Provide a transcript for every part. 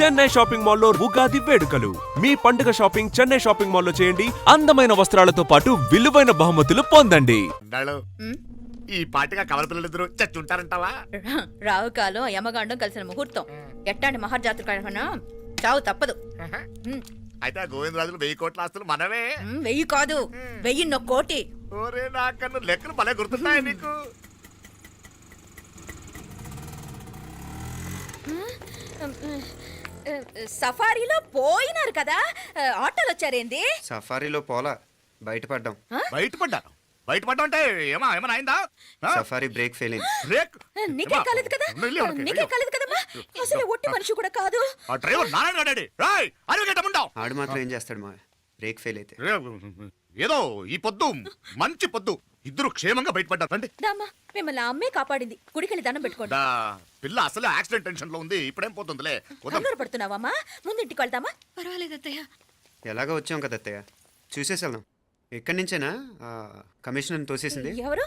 Chennai shopping మాల్లో ఉగాది వేడుకలు. మీ పండుగ షాపింగ్ చెన్నై షాపింగ్ మాల్లో చేయండి. అందమైన వస్త్రాలతో పాటు విలువైన బహుమతులు పొందండి. ఈ పాటిగా కవల పిల్లలిద్దరూ చచ్చుంటారంటావా? రావు కాలం యమగాండం కలిసిన ముహూర్తం. ఎట్టాంటి మహర్జాతృ కన్నా చావు తప్పదు. అయితే గోవిందరాజులు 1000 కోట్ల ఆస్తులు మనమే. 1000 కాదు, 1000 కోటి. ఓరే నాకన్ను లెక్కలు భలే గుర్తున్నాయి నీకు. సఫారీలో పోయినారు కదా, ఆటోలు వచ్చారేంది? సఫారీలో పోలా, బయటపడ్డాం. బయటపడ్డా అంటే ఏమైనా అయిందా? సఫారీ బ్రేక్ ఫెయిల్ అయింది. బ్రేక్ నీకే కాలేదు కదా, నీకే కాలేదు కదమ్మా. అసలు ఒట్టి మనిషి కూడా కాదు. ఆ డ్రైవర్ నారాయణ డాడీ రాయ్ అరగటముండావు. ఆడు మాత్రం ఏం చేస్తాడు మా బ్రేక్ ఫెయిల్ అయితే? ఏదో ఈ పొద్దు మంచి పొద్దు, ఇద్దరు క్షేమంగా బయటపడ్డారు. రండి. దామా మిమ్మల్ని అమ్మే కాపాడింది. గుడికెళ్ళి దండం పెట్టుకోండి. పిల్ల అసలే యాక్సిడెంట్ టెన్షన్ లో ఉంది, ఇప్పుడేం పోతుందిలే. కంగారు పడుతున్నావమ్మా? ముందు ఇంటికి వెళ్తామా? పర్వాలేదు అత్తయ్య. ఎలాగో వచ్చాం కదా అత్తయ్య, చూసేసి వెళ్దాం. ఎక్కడి నుంచేనా కమిషనర్ తోసేసింది? ఎవరు?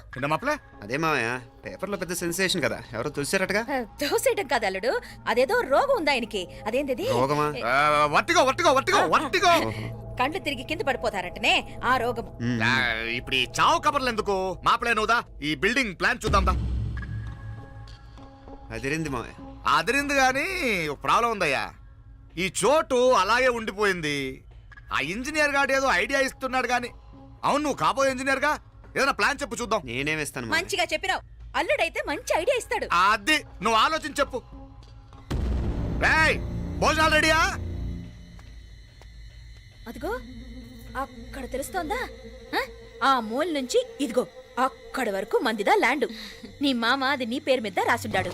అదే మావయ్య, పేపర్లో పెద్ద సెన్సేషన్ కదా, ఎవరో తోసారటగా. తోసేయటం కాదు అల్లుడు, అదేదో రోగం ఉందా ఆయనకి. అదేంటిది? రోగమా? కండ్లు తిరిగి కింద పడిపోతారటనే ఆ రోగం. ఇప్పుడు ఈ చావు కబర్లు ఎందుకు? మాపలేనుదా, ఈ బిల్డింగ్ ప్లాన్ చూద్దాందా. అదిరింది మావయ్య. అదిరింది గాని ఒక ప్రాబ్లం ఉందయ్యా. ఈ చోటు అలాగే ఉండిపోయింది. ఆ ఇంజనీర్ గాడు ఏదో ఐడియా ఇస్తున్నాడు గాని. అవును, నువ్వు కాబోయే ఇంజనీర్ గా ఏదైనా ప్లాన్ చెప్పు చూద్దాం. నేనే వేస్తాను. మంచిగా చెప్పినావు. అల్లుడైతే మంచి ఐడియా ఇస్తాడు. అది నువ్వు ఆలోచించి చెప్పు. భోజనాలు రెడీయా? అదిగో అక్కడ తెలుస్తోందా? ఆ మూల నుంచి ఇదిగో అక్కడ వరకు మందిదా ల్యాండ్. నీ మామ అది నీ పేరు మీద రాసుండాడు.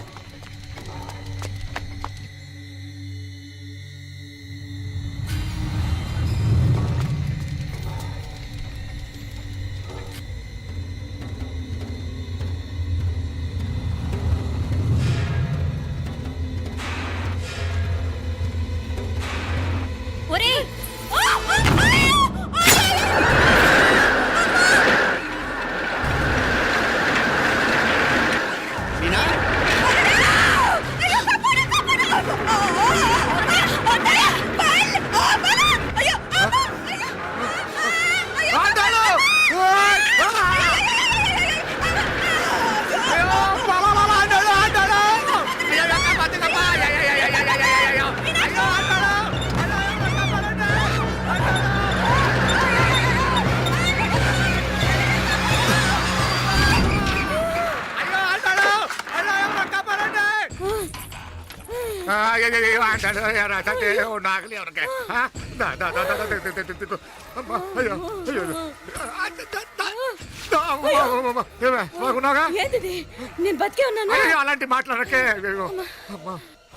నేను బతికే ఉన్నాను. అలాంటి మాట్లాడకే.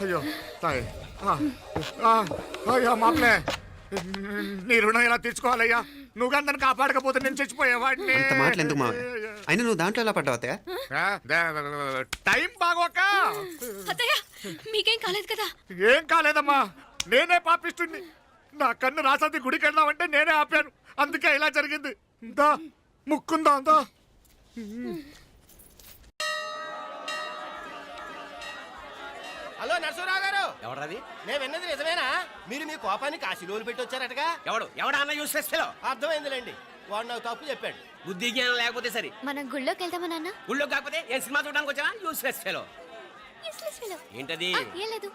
అయ్యో తాయి, అయ్యో మాపలే, నీ రుణం ఎలా తీర్చుకోవాలయ్యా? నువ్వు అందరిని కాపాడకపోతే నేను చచ్చిపోయేవాడిని. అంత మాటలు ఎందుకు మావయ్య? అయినా నువ్వు దాంట్లో ఎలా పడ్డావు అత్తయ్య? టైం బాగోక. అత్తయ్య మీకేం కాలేదు కదా? ఏం కాలేదమ్మా, నేనే పాపిస్తుంది. నా కన్ను రాసాది గుడికి వెళ్దామంటే నేనే ఆపాను, అందుకే ఇలా జరిగింది. దా ముక్కుందా అంతా. హలో నరసరావు గారు. ఎవరది? నేను విన్నది నిజమేనా? మీరు మీ కోపాన్ని కాశీలోలు పెట్టి వచ్చారటగా? ఎవడా అన్న యూస్లెస్ ఫెలో. అర్థమైందిలేండి, వాడు నాకు తప్పు చెప్పాడు. బుద్ధి జ్ఞానం లేకపోతే సరే. మనం గుళ్ళోకి వెళ్దామా నాన్న? గుళ్ళో కాకపోతే ఏం సినిమా చూడడానికి వచ్చావా? Useless fellow. ఏంటది? ఏం లేదు.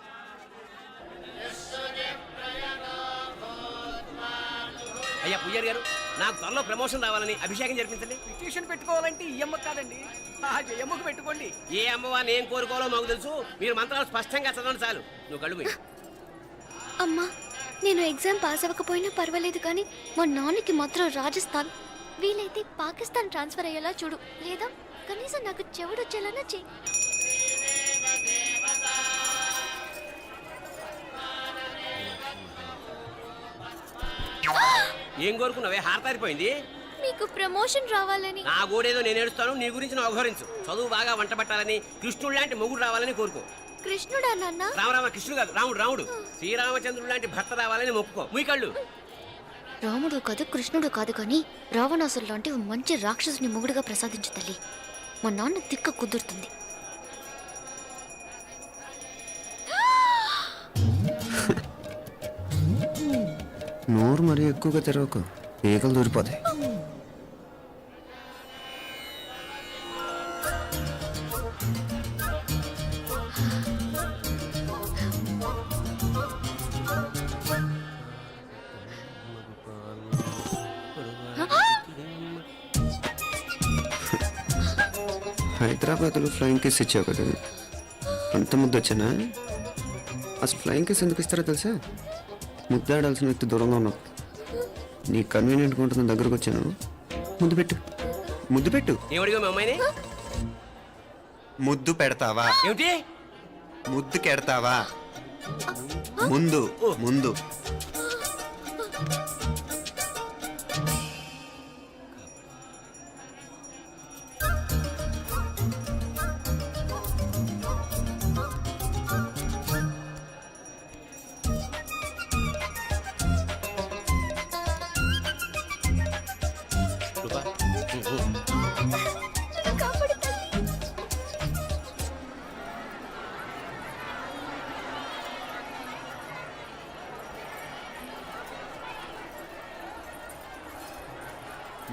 అయ్యా పుయ్యర్ గారు, నాకు త్వరలో ప్రమోషన్ రావాలని అభిషేకం జరిపించండి. పిటిషన్ పెట్టుకోవాలంటే ఈ అమ్మ కాదండి, ఏ అమ్మకు పెట్టుకోండి. ఏ అమ్మవారిని ఏం కోరుకోవాలో మాకు తెలుసు. మీరు మంత్రాలు స్పష్టంగా చదవండి చాలు. నువ్వు కడుగు. అమ్మా, నేను ఎగ్జామ్ పాస్ అవ్వకపోయినా పర్వాలేదు, కానీ మా నాన్నకి మాత్రం రాజస్థాన్, వీలైతే పాకిస్తాన్ ట్రాన్స్ఫర్ అయ్యేలా చూడు. లేదా కనీసం నాకు చెవుడు వచ్చేలానా చెయ్యి. ఏం కోరుకున్నావే? హారతారిపోయింది. మీకు ప్రమోషన్ రావాలని. నా గోడేదో నేను ఏడుస్తాను, నీ గురించి నువ్వు అఘోరించు. చదువు బాగా వంట పట్టాలని, కృష్ణుడు లాంటి మొగుడు రావాలని కోరుకో. కృష్ణుడా నాన్న? రామరామ కృష్ణుడు కాదు, రాముడు. శ్రీరామచంద్రుడు లాంటి భర్త రావాలని మొక్కుకో. మీ కళ్ళు. రాముడు కాదు, కృష్ణుడు కాదు, కానీ రావణాసురు లాంటి మంచి రాక్షసుని మొగుడుగా ప్రసాదించు తల్లి. మా నాన్న తిక్క కుదురుతుంది. నోరు మరీ ఎక్కువగా తెరవకు, ఈగలు దూరిపోతాయి. హైదరాబాద్లో ఫ్లయింగ్ కేస్ ఇచ్చావు కదా, అంత ముద్దు వచ్చానా? అసలు ఫ్లయింగ్ కేస్ ఎందుకు ఇస్తారో తెలుసా? ముద్దాడాల్సిన వ్యక్తి దూరంగా ఉన్నావు. నీ కన్వీనియంట్గా ఉంటుంది, దగ్గరకు వచ్చాను. ముద్దు పెట్టు, ముద్దు పెట్టు. ఏమడిగా మీ అమ్మాయిని? ముద్దు పెడతావా? ఏమిటి? ముద్దు కెడతావా? ముందు ముందు. రూపా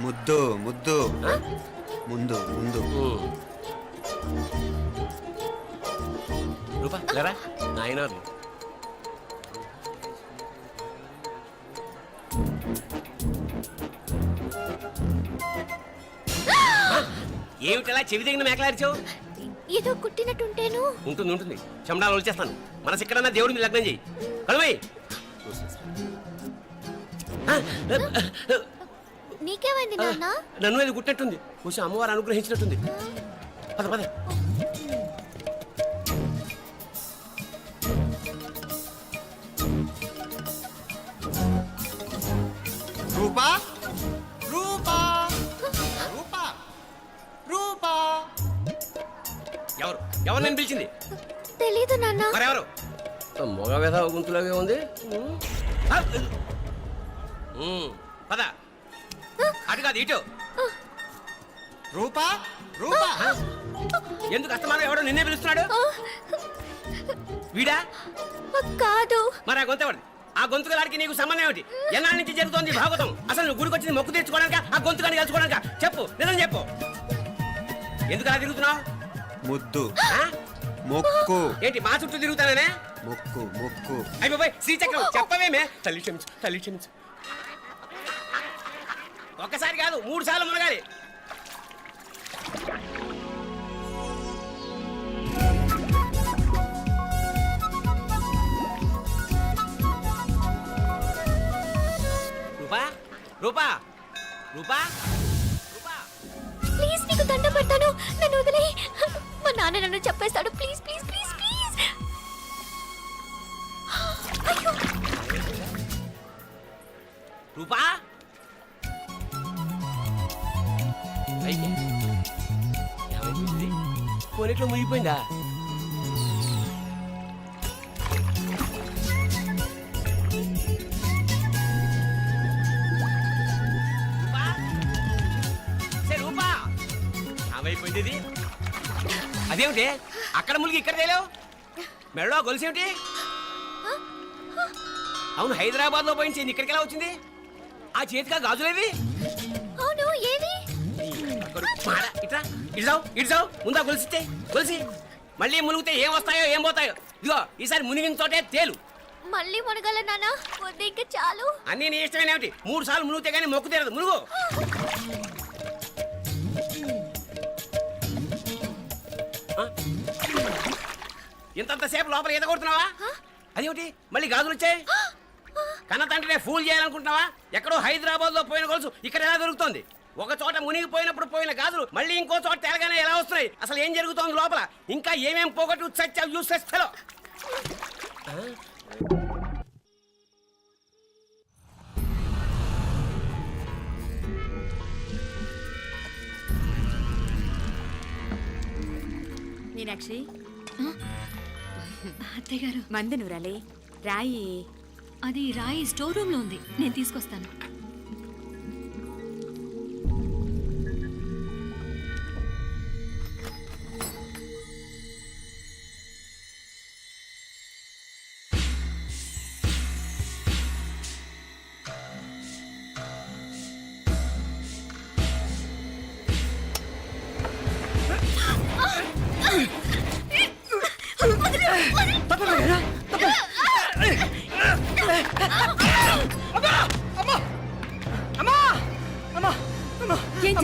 ముద్దు ముద్దు. ముందు ముందు. రూపా లేరా నాయన. ఏమిటలా చెవి దగ్గర మేకలారిచావు? ఏదో కుట్టినట్టుంటేను. ఉంటుంది ఉంటుంది, చెమడాలు వచ్చేస్తాను. మనసు ఎక్కడన్నా దేవుడి మీద లగ్నం చేయి. కలవై నీకేమైంది నాన్న? నన్ను అది గుట్టినట్టుంది, కొంచెం అమ్మవారు అనుగ్రహించినట్టుంది. పద పద. రూపా రూపా రూపా రూపా. ఎవరు ఎవరు నేను పిలిచింది? తెలీదు నాన్న. మరెవరు? మగ వేధ గుంతులాగే ఉంది. పద. అటు కాదు ఇటు. రూపా రూపా. ఎందుకు అస్తమానం ఎవడో నిన్నే పిలుస్తున్నాడు? వీడా? కాదు. మరి ఆ గొంతు ఎవరిది? ఆ గొంతుగాడికి నీకు సంబంధం ఏమిటి? ఎన్నాళ్ళ నుంచి జరుగుతోంది భాగవతం? అసలు నువ్వు గుడికి వచ్చింది మొక్కు తీర్చుకోవడానిక, ఆ గొంతుగాని కలుసుకోవడానిక? చెప్పు, నిజం చెప్పు. ఎందుకు అలా తిరుగుతున్నావు? ముద్దు ఆ? మొక్కు. ఏంటి మా చుట్టూ తిరుగుతానే? మొక్కు మొక్కు. అయిపోయి శ్రీచక్రం చెప్పవేమే. తల్లి క్షమించు, తల్లి క్షమించు. ఒక్కసారి కాదు 3 సార్లు మునగాలి. రూపా రూపా రూపా రూపా. ప్లీజ్ నీకు దండం పెడతాను, నన్ను వదిలేయ్. మా నాన్న నన్ను చెప్పేస్తాడు. Please please please please. అయ్యో. రూపా కొనిట్లో మునిగిపోయిందా? రూపా ఏమైపోయింది ఇది? అదేమిటి అక్కడ మునిగి ఇక్కడ తేలేవు? మెడలో గొలుసు ఏమిటి? అవును, హైదరాబాద్ లో పోయించింది, ఇక్కడికి ఎలా వచ్చింది? ఆ చేతిగా గాజులేవి? అవును, ఏవి? ఇట్రా ఇడ్సావు ముందా గొలిసితే గొలిసి మళ్ళీ మునిగితే ఏం వస్తాయో ఏం పోతాయో. ఇదిగో ఈసారి మునిగిన తోటే తేలు. మళ్ళీ మునగల నాన్న, వద్దు ఇంకా చాలు. అన్నీ నీ ఇష్టమైన ఏమిటి? 3 సార్లు మునిగితే గానీ మొక్కు తీరదు. మునుగు. ఇంతంతసేపు లోపల ఈత కొడుతున్నావా? అదేమిటి మళ్ళీ గాజులు వచ్చాయి? కన్న తండ్రినే ఫూల్ చేయాలనుకుంటున్నావా? ఎక్కడో హైదరాబాద్ లో పోయిన గొలుసు ఇక్కడ ఎలా దొరుకుతుంది? ఒక చోట మునిగిపోయినప్పుడు పోయిన గాజులు మళ్ళీ ఇంకో చోట తేలగానే ఎలా వస్తున్నాయి? అసలు ఏం జరుగుతోంది లోపల? ఇంకా ఏమేం పోగొట్టు చచ్చావు యూస్లెస్ ఫెలో. మీనాక్షి, అత్తయ్య గారు, మందు నూరాలి. రాయి. అది రాయి స్టోర్ రూమ్ లో ఉంది, నేను తీసుకొస్తాను.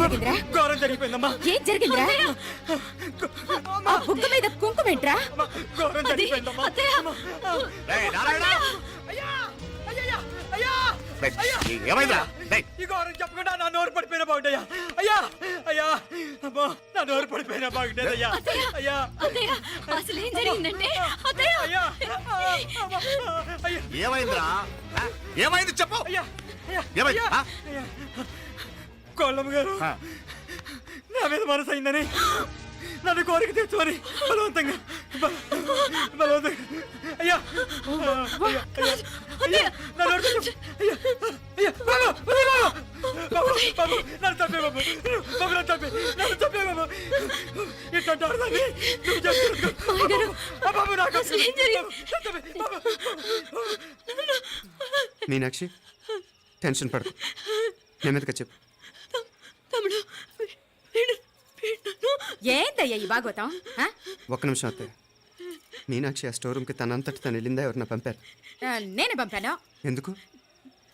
జరిగిందిరా ఘోరం జరిగిపోయిందమ్మా. ఏం జరిగిందిరా ఆ బుగ్గ మీద కుంకుమేంట్రా ఘోరం జరిగిపోయిందమ్మా. రేయ్, నారాయణ! అయ్యా అయ్యా అయ్యా రేయ్, ఏమైందిరా? రేయ్, ఈ ఘోరం చెప్పకుండా నా నోరు పడిపోయినా బాగుంటాయా? అయ్యా అయ్యా అమ్మా, నా నోరు పడిపోయినా బాగుండేది. అయ్యా అయ్యా అత్తయ్య అసలు ఏం జరిగిందంటే అత్తయ్య అయ్యా అయ్యా ఏమైందిరా? ఆ? ఏమైంది చెప్పు. అయ్యా అయ్యా ఏమైంది? ఆ? అయ్యా కోళ్ళమ్మ గారు ఆ. నా మీద మనసు అయిందని నన్ను కోరిక తెచ్చుకొని బలవంతంగా బలవంతంగా అయ్యా అయ్యా అయ్యా నా నోరు తెచ్చు. అయ్యా అయ్యా బాబు బాబు బాబు నన్ను చంపే బాబు బాబు నన్ను చంపే బాబు ఇట్లాంటి ఆడదాన్ని నువ్వు చెప్తున్నావు బాబు నాకు అసలు ఏం జరిగింది? మీనాక్షి టెన్షన్ పడకు నెమ్మదిగా చెప్పు. తమ్ముడు ఏందయ్యా ఈ బాగోతాం ఆ? ఒక్క నిమిషం అత్తయ్య. మీనాక్షి ఆ స్టోర్ రూమ్కి తనంతటి తను వెళ్ళిందా ఎవరన్నా పంపారు? నేనే పంపాను ఎందుకు?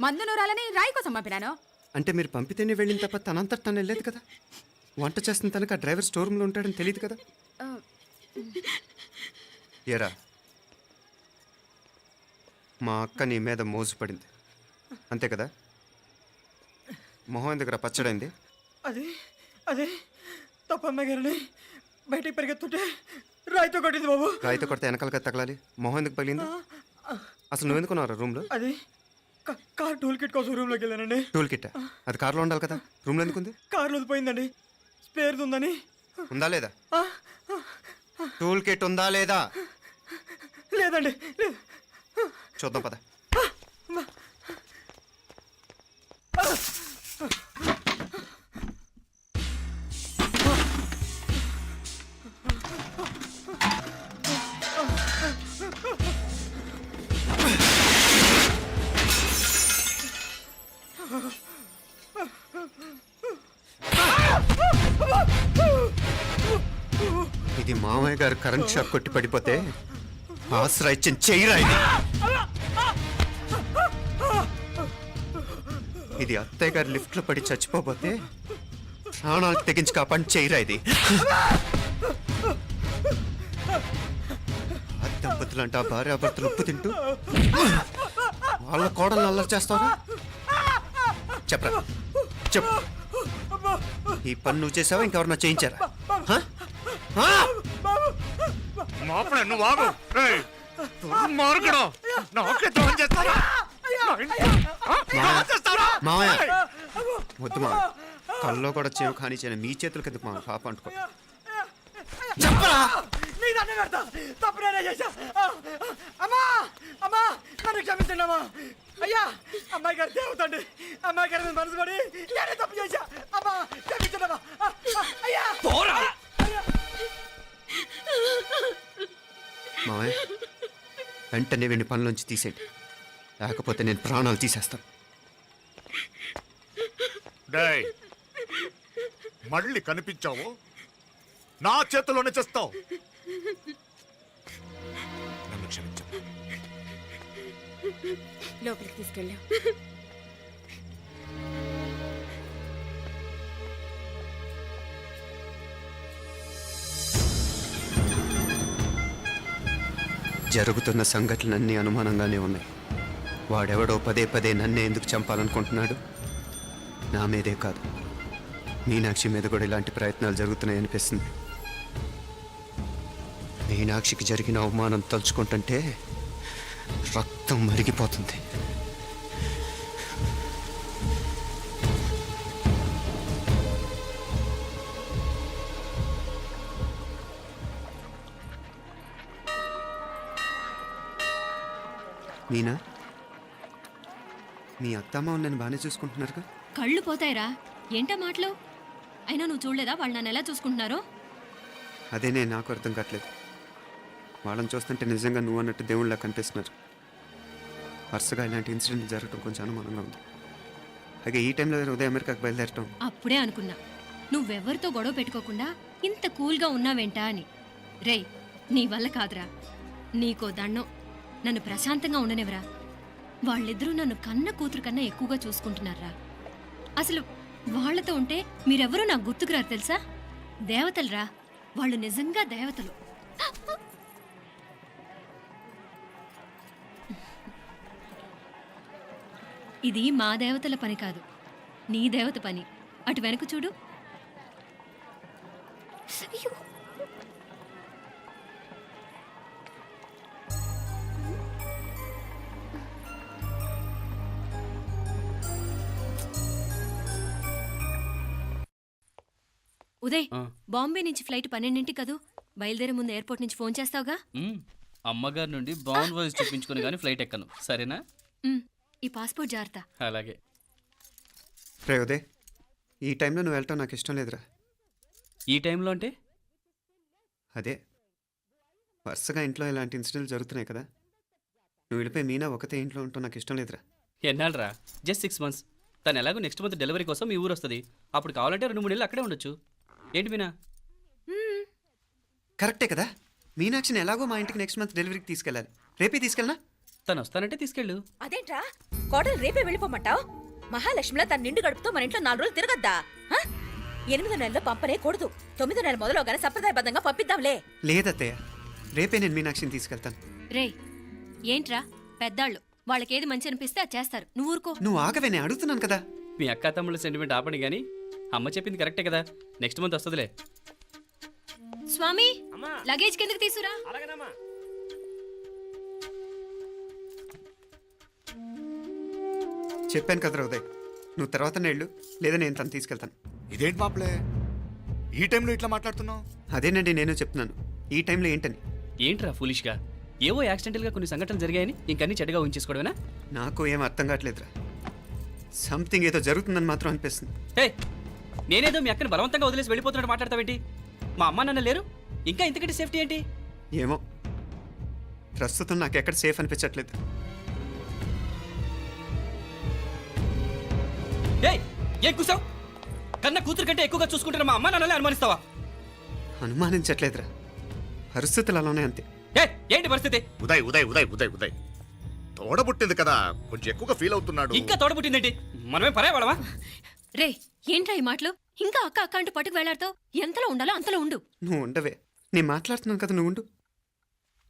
మందు నూరాలని రాయి కోసం పంపినాను అంటే మీరు పంపితేనే వెళ్ళిన తప్ప తనంతటి తను వెళ్ళలేదు కదా. వంట చేస్తున్న తనకు ఆ డ్రైవర్ స్టోర్ రూమ్లో ఉంటాడని తెలియదు కదా. ఏరా మా అక్క నీ మీద మోజు పడింది అంతే కదా. మొహం దగ్గర పచ్చడైంది. అది అదే తప్పమ్మ గారిని బయటికి పరిగెత్తుంటే రాయితో కొట్టింది బాబు. రాయితో కొడితే వెనకాలగా తగలాలి. మొహం ఎందుకు పగిలింది? అసలు నువ్వు ఎందుకున్నారా రూమ్లో? అది కార్ టూల్ కిట్ కోసం రూమ్లోకి వెళ్ళానండి. టూల్ కిట్ అది కార్లో ఉండాలి కదా. రూమ్లో ఎందుకుంది? కార్లో పోయిందండి. స్పేర్ ఉందని. ఉందా లేదా? టూల్ కిట్ ఉందా లేదా లేదండి లేదు. చూద్దాం పద. ఇది మామయ్య గారు కరెంట్ షాక్ కొట్టి పడిపోతే ఆసరా ఇచ్చిన చెయ్యిరా ఇది. ఇది అత్తయ్య గారు లిఫ్ట్లో పడి చచ్చిపోతే ప్రాణాలు తెగించి కాపాడి చెయ్యిరా ఇది. ఆ దంపతులంట భార్యాభర్తలు ఉప్పు తింటూ వాళ్ళ కోడలు అల్లరి చేస్తారా? చెప్పరా చెప్పు. ఈ పని నువ్వు చేసావా ఇంకెవరన్నా చేయించారా? హ? హ? మాపడే నువ్వు ఆగు. రేయ్, దుర్మార్గుడు. నాకే ద్రోహం చేస్తారా? మావయ్య వద్దు మావయ్య. కల్లో కూడా చేవు కానీ చేయను మీ చేతులకి ఎందుకు మావయ్య? పాప అంటుకో. చెప్పరా నీ దండ పెడతా. తప్పు నేనే చేశా. అమ్మా అమ్మా నన్ను క్షమించండి అమ్మా. అయ్యా అమ్మాయి గారు దేవతండి. అమ్మాయి గారి మీద మనసు పడి నేనే తప్పు చేశా. అమ్మా క్షమించండి అమ్మా. అయ్యా మావయ్య వెంటనే వీడిని పనిలోంచి తీసేయండి. లేకపోతే నేను ప్రాణాలు తీసేస్తాను. డేయ్, మళ్ళీ కనిపించావు నా చేతిలోనే చేస్తావు. నన్ను క్షమించు. లోపలికి తీసుకెళ్ళాం. జరుగుతున్న సంఘటనలన్నీ అనుమానంగానే ఉన్నాయి. వాడెవడో పదే పదే నన్నే ఎందుకు చంపాలనుకుంటున్నాడు? నా మీదే కాదు మీనాక్షి మీద కూడా ఇలాంటి ప్రయత్నాలు జరుగుతున్నాయనిపిస్తుంది. మీనాక్షికి జరిగిన అవమానం తలుచుకుంటుంటే రక్తం మరిగిపోతుంది. మీనా, మీ అత్తమ్మ నన్ను బాగానే చూసుకుంటున్నారుగా? కళ్ళు పోతాయిరా. ఏంటా మాటలు? అయినా నువ్వు చూడలేదా వాళ్ళు నన్ను ఎలా చూసుకుంటున్నారో? అదేనే నాకు అర్థం కావట్లేదు. వాళ్ళని చూస్తుంటే నిజంగా నువ్వు అన్నట్టు దేవుళ్ళ కనిపిస్తున్నారు. వరుసగా ఇలాంటి ఇన్సిడెంట్ జరగడం కొంచెం అనుమానంగా ఉంది. అలాగే ఈ టైంలో ఉదయం అమెరికాకు బయలుదేరటం. అప్పుడే అనుకున్నా నువ్వెవరితో గొడవ పెట్టుకోకుండా ఇంత కూల్గా ఉన్నావేంటా అని. రేయ్ నీ వల్ల కాదురా. నీకో దండం. నన్ను ప్రశాంతంగా ఉండనివరా. వాళ్ళిద్దరూ నన్ను కన్న కూతురు కన్నా ఎక్కువగా చూసుకుంటున్నారా. అసలు వాళ్ళతో ఉంటే మీరెవరూ నాకు గుర్తుకురారు తెలుసా? దేవతలురా, వాళ్ళు నిజంగా దేవతలు. ఇది మా దేవతల పని కాదు, నీ దేవత పని. అటు వెనక చూడు. అయ్యో, ఉదయ్, బాంబే నుంచి ఫ్లైట్ 12ంటికి కదూ. బయలుదేరే ముందు ఎయిర్పోర్ట్ నుంచి ఫోన్ చేస్తావుగా? అమ్మగారి నుండి బాండ్ వాయిస్ చూపించుకుని కానీ ఫ్లైట్ ఎక్కను, సరేనా? ఈ పాస్పోర్ట్ జాగ్రత్త. అలాగే. రే ఉదయ్, ఈ టైంలో నువ్వు వెళ్ళటం నాకు ఇష్టం లేదురా. ఈ టైంలో అంటే? అదే వరుసగా ఇంట్లో ఇలాంటి ఇన్సిడెంట్లు జరుగుతున్నాయి కదా, నువ్వు వెళ్ళిపోయి మీనా ఒకతే ఇంట్లో ఉంటావు నాకు ఇష్టం లేదురా. ఎన్నాళ్ళరా? Just 6 months. తను ఎలాగో నెక్స్ట్ మంత్ డెలివరీ కోసం మీ ఊరు వస్తుంది. అప్పుడు కావాలంటే 2-3 నెలలు అక్కడే ఉండొచ్చు. ఏంటి మీనా? కరెక్టే కదా, మీనాక్షిని ఎలాగో మా ఇంటికి నెక్స్ట్ మంత్ డెలివరీకి తీసుకెళ్ళాలి. రేపే తీసుకెళ్ళనా? తను వస్తానంటే తీసుకెళ్ళు. అదేంట్రా కోడలు రేపే వెళ్ళిపోమంటావు? మహాలక్ష్మిలా తన నిండు గడుపుతో మన ఇంట్లో 4 రోజులు తిరగద్దా? 8వ నెలలో పంపనే కూడదు. 9వ నెల మొదలుగానే సంప్రదాయబద్ధంగా పంపిద్దాంలే. లేదత్తయ్య, రేపే నేను మీనాక్షిని తీసుకెళ్తాను. రేయ్, ఏంట్రా పెద్దాళ్ళు, వాళ్ళకేది మంచి అనిపిస్తే అది చేస్తారు. నువ్వు ఊరుకో. నువ్వు ఆగవే, నేను అడుగుతున్నాను కదా. మీ అక్క తమ్ముళ్ళ సెంటిమెంట్ ఆపండి కానీ అమ్మ చెప్పింది కరెక్టే కదా, నెక్స్ట్ మంత్ వస్తుందిలే. స్వామి, అమ్మా. లగేజ్ కిందకి తీసురా. అలాగేనమ్మా. చెప్పాను కదరా ఉదయ్, నువ్వు తర్వాత నేళ్ళు లేదా నేను తను తీసుకెళ్తాను. ఇదేంటి మాప్లే ఈ టైంలో ఇట్లా మాట్లాడుతున్నావు? అదేనండి నేను చెప్తున్నాను, ఈ టైంలో ఏంటని. ఏంట్రా ఫులిష్గా? ఏవో యాక్సిడెంటల్గా కొన్ని సంఘటనలు జరిగాయని ఇంకన్నీ చెడ్డగా ఉంచేసుకోవడమేనా? నాకు ఏం అర్థం కావట్లేదురా, సంథింగ్ ఏదో జరుగుతుందని మాత్రం అనిపిస్తుంది. హే, నేనేదో మీ అక్కని బలవంతంగా వదిలేసి వెళ్ళిపోతున్నట్టు మాట్లాడతావేంటి? మా అమ్మ నాన్న లేరు, ఇంకా ఇంతకంటే సేఫ్టీ ఏంటి? ఏమో, ప్రస్తుతం నాకు ఎక్కడ సేఫ్ అనిపించట్లేదు. ఏయ్, ఏం కూసావు? కన్న కూతురు కంటే ఎక్కువగా చూసుకుంటున్న మా అమ్మ నాన్నలే అనుమానిస్తావా? అనుమానించట్లేదురా, పరిస్థితులు అలానే అంతే. ఏంటి పరిస్థితి? ఉదయ్ ఉదయ్ ఉదయ్ ఉదయ్ ఉదయ్ తోడబుట్టింది కదా, కొంచెం ఎక్కువగా ఫీల్ అవుతున్నాడు. ఇంకా తోడబుట్టిందేంటి? మనమే పరాయవాడవా? రే, ఏంట్రా ఈ మాటలు? ఇంకా అక్క అక్క అంటూ పట్టుకు వెళ్లాడుతావు. ఎంతలో ఉండాలో అంతలో ఉండు. నువ్వు ఉండవే, నేను మాట్లాడుతున్నాను కదా, నువ్వు ఉండు.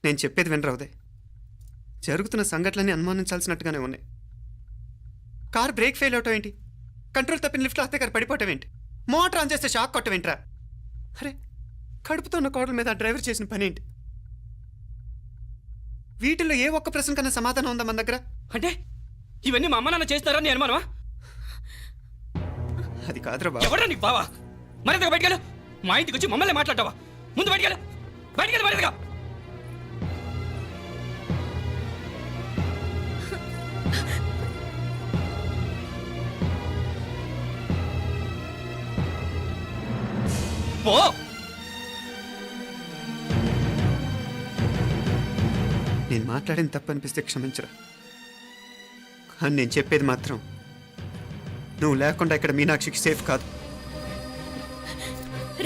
నేను చెప్పేది వినరా ఉదయ్, జరుగుతున్న సంఘటనలన్నీ అనుమానించాల్సినట్టుగానే ఉన్నాయి. కార్ బ్రేక్ ఫెయిల్ అవటం ఏంటి? కంట్రోల్ తప్పిన లిఫ్ట్లో అత్తే గారు పడిపోవటం ఏంటి? మోటార్ ఆన్ చేస్తే షాక్ కొట్టం ఏంట్రా? అరే, కడుపుతో ఉన్న కోడల మీద ఆ డ్రైవర్ చేసిన పని ఏంటి? వీటిల్లో ఏ ఒక్క ప్రశ్న కన్నా సమాధానం ఉందా మన దగ్గర? అంటే ఇవన్నీ మా అమ్మ నాన్న చేస్తారా నీ అనుమానమా? అది కాదురా బాబు. ఎవరా నీకు బావా? మరింతగా బయటకెళ్ళు. మా ఇంటికి వచ్చి మమ్మల్ని మాట్లాడతావా? ముందు బయటకెళ్ళు, బయటకెళ్ళు మరింతగా. పో. నేను మాట్లాడిన తప్పు అనిపిస్తే క్షమించరా, కానీ నేను చెప్పేది మాత్రం నువ్వు లేకుండా ఇక్కడ మీనాక్షికి సేఫ్ కాదు.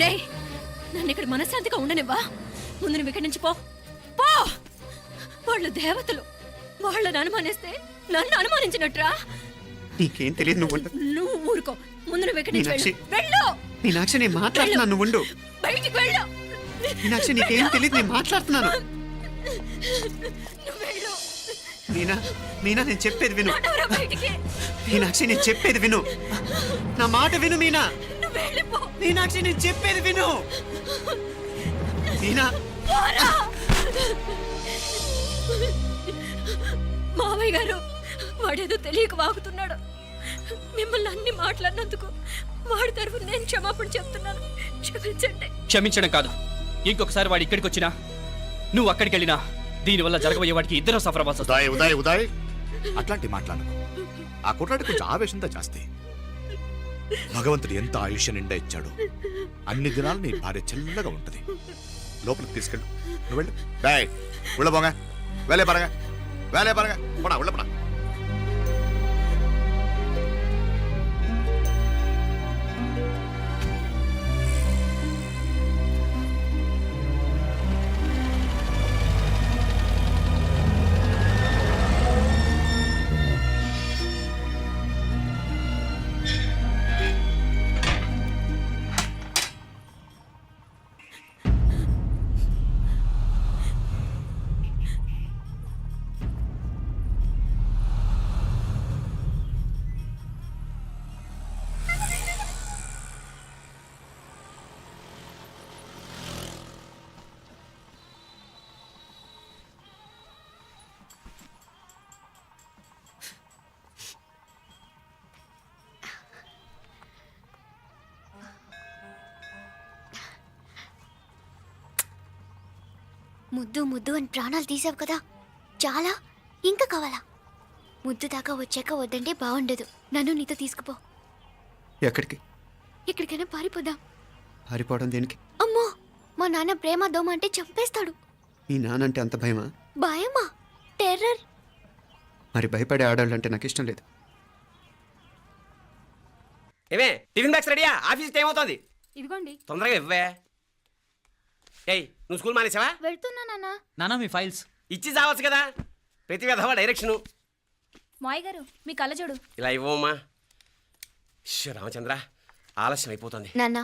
రే, నన్ను ఇక్కడ మనశ్శాంతిగా ఉండనివ్వా. ముందు నువ్వు ఇక్కడి నుంచి పో. పో. వాళ్ళు దేవతలు, వాళ్ళని అనుమానిస్తే నన్ను అనుమానించినట్రా. నీకేం తెలియదు, నువ్వు ఉండు. నువ్వు ఊరుకో. ముందు నువ్వు ఇక్కడి నుంచి మీనాక్షి. వెళ్ళు. మీనాక్షి, నేను మాట్లాడుతున్నాను, నువ్వు ఉండు. బయటికి వెళ్ళు. మీనాక్షి, నీకేం తెలియదు, నేను మాట్లాడుతున్నాను. నువ్వు వెళ్ళు. మీనా, మీనా, నేను చెప్పేది విను. నడవరా బయటికి. మీనాక్షి, నేను చెప్పేది విను, నా మాట విను. మీనా, నువ్వు వెళ్ళిపో. మీనాక్షి, నేను చెప్పేది విను. మీనా, పోరా. మావయ్య గారు, వాడేదో తెలియక వాగుతున్నాడు. మిమ్మల్ని అన్ని మాట్లాడినందుకు వాడి తరఫున నేను క్షమాపణ చెప్తున్నాను. క్షమించండి. క్షమించడం కాదు, ఇంకొకసారి వాడు ఇక్కడికి వచ్చినా నువ్వు అక్కడికి వెళ్ళినా దీనివల్ల జరగబోయే వాడికి ఇద్దరు సఫర్ అవ్వాల్సి వస్తుంది. ఉదయ్ ఉదయ్ ఉదయ్ అట్లాంటి మాట్లాడకు. ఆ కుట్రాడి కొంచెం ఆవేశంతో జాస్తి. భగవంతుడు ఎంత ఆయుష్య నిండా ఇచ్చాడు, అన్ని దినాలు నీ భార్య చల్లగా ఉంటది. లోపలికి తీసుకెళ్ళు, నువ్వు వెళ్ళు. బాయ్, ఉళ్ళ పోగా, వేలే పరగా, వేలే పరగా, పడా ఉళ్ళ పడా. ముద్దు ముద్దు అని ప్రాణాలు తీసావు కదా, చాలా ఇంకా కావాలా? ముద్దు దాకా వచ్చాక వద్దంటే బాగుండదు. నన్ను నీతో తీసుకుపో. ఎక్కడికి? ఎక్కడికైనా పారిపోదాం. పారిపోవడం దేనికి? అమ్మో, మా నాన్న ప్రేమ దోమ అంటే చంపేస్తాడు. మీ నానంటే అంత భయమా? భయమా? టెర్రర్. మరి భయపడే ఆడాలంటే నాకు ఇష్టం లేదు. ఏమే టిఫిన్ బ్యాగ్స్ రెడీయా? ఆఫీస్ టైం అవుతుంది. ఇదిగోండి. తొందరగా ఇవ్వే. ఏయ్ నువ్వు స్కూల్ మానేసావా? వెళ్తున్నా నాన్న. నానా మీ ఫైల్స్. ఇచ్చి చావచ్చు కదా. ప్రతి విధవా డైరెక్షను. మాయ్ గారు మీ కళ్ళ చూడు. ఇలా ఇవ్వమ్మా. రామచంద్ర ఆలస్యం అయిపోతుంది. నాన్న,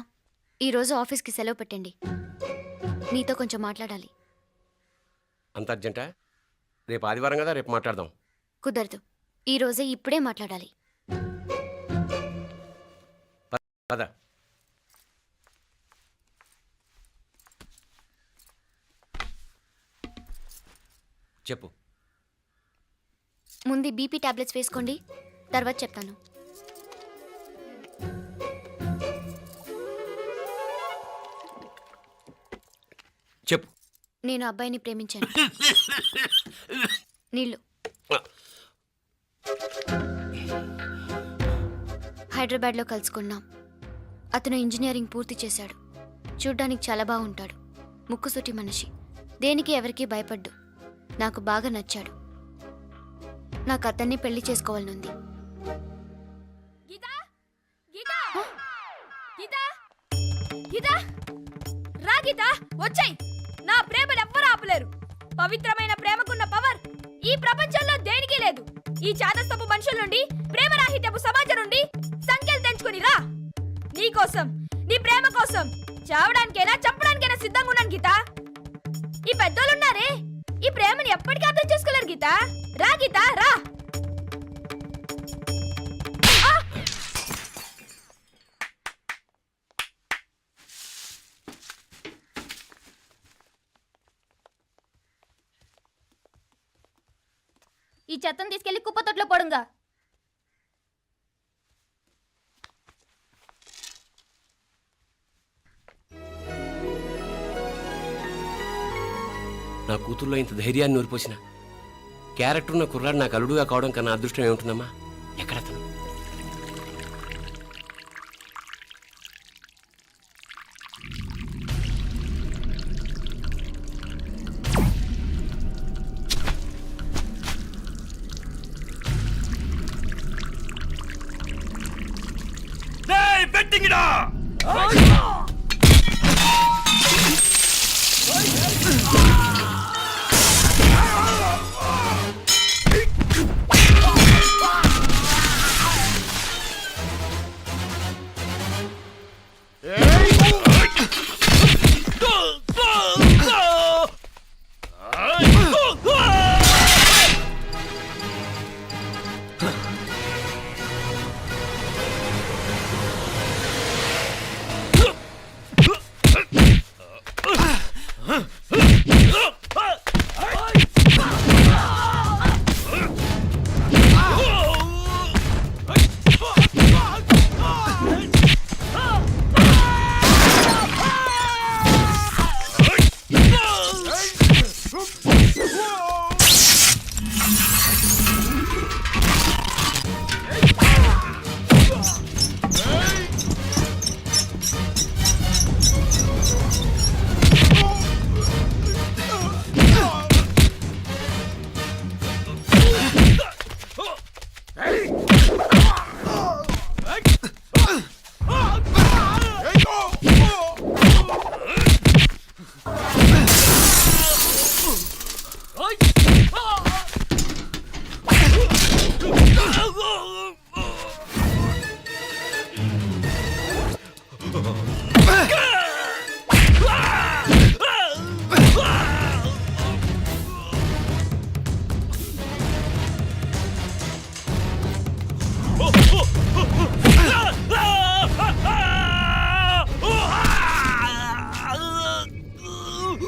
ఈరోజు ఆఫీస్కి సెలవు పెట్టండి. నీతో కొంచెం మాట్లాడాలి. అంత అర్జెంటా? రేపు ఆదివారం కదా, రేపు మాట్లాడదాం. కుదరదు, ఈరోజే ఇప్పుడే మాట్లాడాలి. పద. చెప్పు. ముందు బీపీ టాబ్లెట్స్ వేసుకోండి, తర్వాత చెప్తాను. చెప్పు. నేను అబ్బాయిని ప్రేమించాను. నీళ్ళు. హైదరాబాద్లో కలుసుకున్నాం. అతను ఇంజనీరింగ్ పూర్తి చేశాడు. చూడ్డానికి చాలా బాగుంటాడు. ముక్కుసూటి మనిషి. దేనికి ఎవరికీ భయపడ్డు. నాకు బాగా నచ్చాడు. నాకు అతన్ని పెళ్లి చేసుకోవాలనుంది. రా గీత, వచ్చాయి. నా ప్రేమను ఎవ్వరూ ఆపలేరు. పవిత్రమైన ప్రేమకున్న పవర్ ఈ ప్రపంచంలో దేనికి లేదు. ఈ చాదస్తపు మనుషుల నుండి, ప్రేమరాహిత్యపు సమాజం నుండి సంఖ్యలు తెంచుకుని రా. నీ కోసం, నీ ప్రేమ కోసం చావడానికైనా చంపడానికైనా సిద్ధంగా ఉన్నాను గీత. ఈ పెద్దోళ్ళున్నారే, ఈ ప్రేమని ఎప్పటికీ అర్థం చేసుకోలేరు గీత. రా గీత, రా. ఈ చెత్తను తీసుకెళ్లి కుప్పతొట్లో పడుంగా. నా కూతుర్లో ఇంత ధైర్యాన్ని నూరిపోసిన క్యారెక్టర్ ఉన్న కుర్రాడు నాకు అల్లుడుగా కావడం కన్నా అదృష్టం ఏముంటుందమ్మా? ఎక్కడతను?